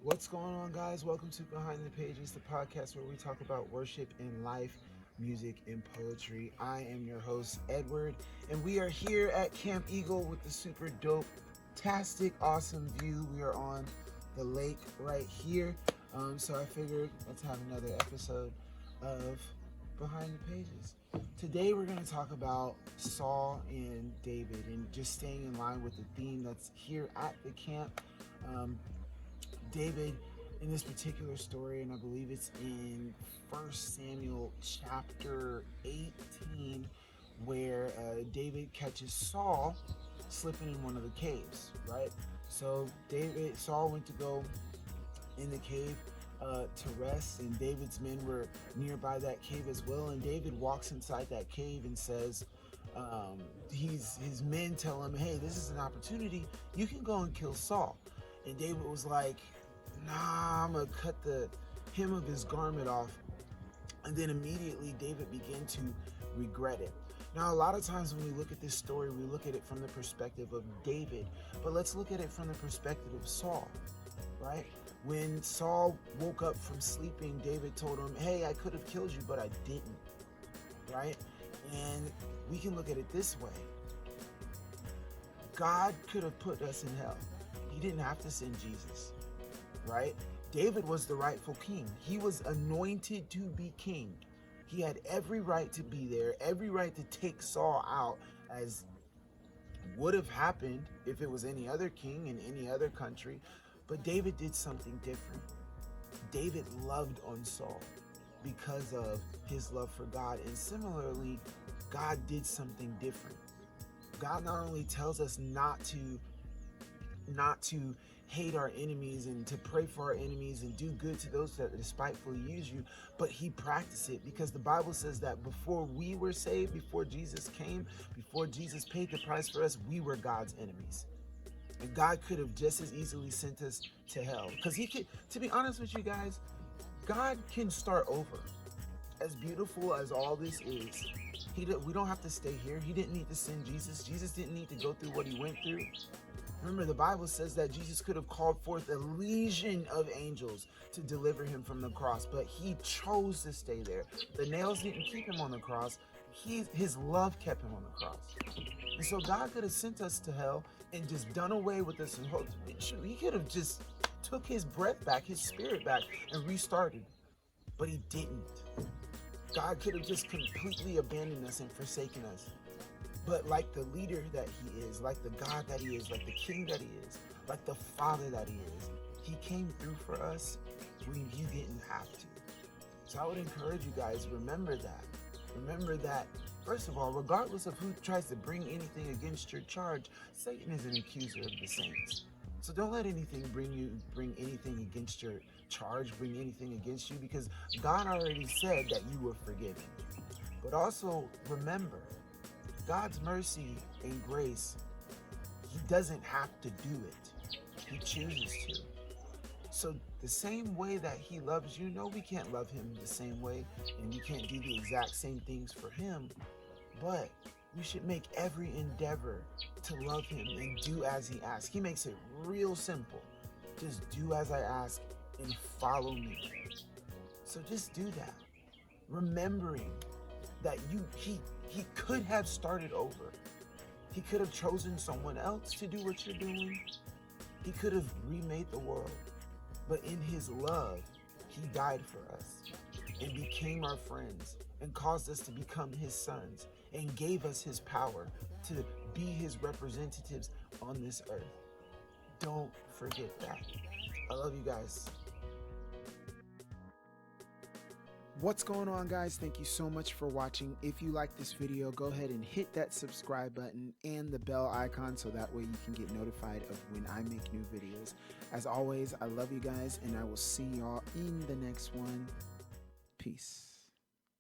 What's going on, guys? Welcome to Behind the Pages, the podcast where we talk about worship in life, music, and poetry. I am your host, Edward, and we are here at Camp Eagle with the super dope, tastic, awesome view. We are on the lake right here. So I figured let's have another episode of Behind the Pages. Today we're going to talk about Saul and David and just staying in line with the theme that's here at the camp. David, in this particular story, and I believe it's in 1 Samuel chapter 18, where David catches Saul slipping in one of the caves, right? So Saul went to go in the cave to rest, and David's men were nearby that cave as well. And David walks inside that cave and says, his men tell him, "Hey, this is an opportunity. You can go and kill Saul." And David was like, "Nah, I'm gonna cut the hem of his garment off." And then immediately David began to regret it. Now, a lot of times when we look at this story, we look at it from the perspective of David, but let's look at it from the perspective of Saul, right? When Saul woke up from sleeping, David told him, "Hey, I could have killed you, but I didn't," right? And we can look at it this way. God could have put us in hell. He didn't have to send Jesus, right? David was the rightful king. He was anointed to be king. He had every right to be there, every right to take Saul out, as would have happened if it was any other king in any other country. But David did something different. David loved on Saul because of his love for God. And similarly, God did something different. God not only tells us not to hate our enemies and to pray for our enemies and do good to those that despitefully use you, but he practiced it, because the Bible says that before we were saved, before Jesus came, before Jesus paid the price for us, we were God's enemies. And God could have just as easily sent us to hell, because he could, to be honest with you guys, God can start over. As beautiful as all this is, we don't have to stay here. He didn't need to send Jesus. Jesus didn't need to go through what he went through. Remember, the Bible says that Jesus could have called forth a legion of angels to deliver him from the cross, but he chose to stay there. The nails didn't keep him on the cross. His love kept him on the cross. And so God could have sent us to hell and just done away with us. And he could have just took his breath back, his spirit back, and restarted. But he didn't. God could have just completely abandoned us and forsaken us. But like the leader that he is, like the God that he is, like the king that he is, like the father that he is, he came through for us when you didn't have to. So I would encourage you guys, remember that. Remember that, first of all, regardless of who tries to bring anything against your charge, Satan is an accuser of the saints. So don't let anything bring anything against your charge, bring anything against you, because God already said that you were forgiven. But also remember, God's mercy and grace, he doesn't have to do it. He chooses to. So the same way that he loves you, no, we can't love him the same way, and we can't do the exact same things for him, but we should make every endeavor to love him and do as he asks. He makes it real simple. Just do as I ask and follow me. So just do that. Remembering that he could have started over. He could have chosen someone else to do what you're doing. He could have remade the world. But in his love, he died for us and became our friends and caused us to become his sons and gave us his power to be his representatives on this earth. Don't forget that. I love you guys. What's going on, guys? Thank you so much for watching. If you like this video, go ahead and hit that subscribe button and the bell icon so that way you can get notified of when I make new videos. As always, I love you guys, and I will see y'all in the next one. Peace.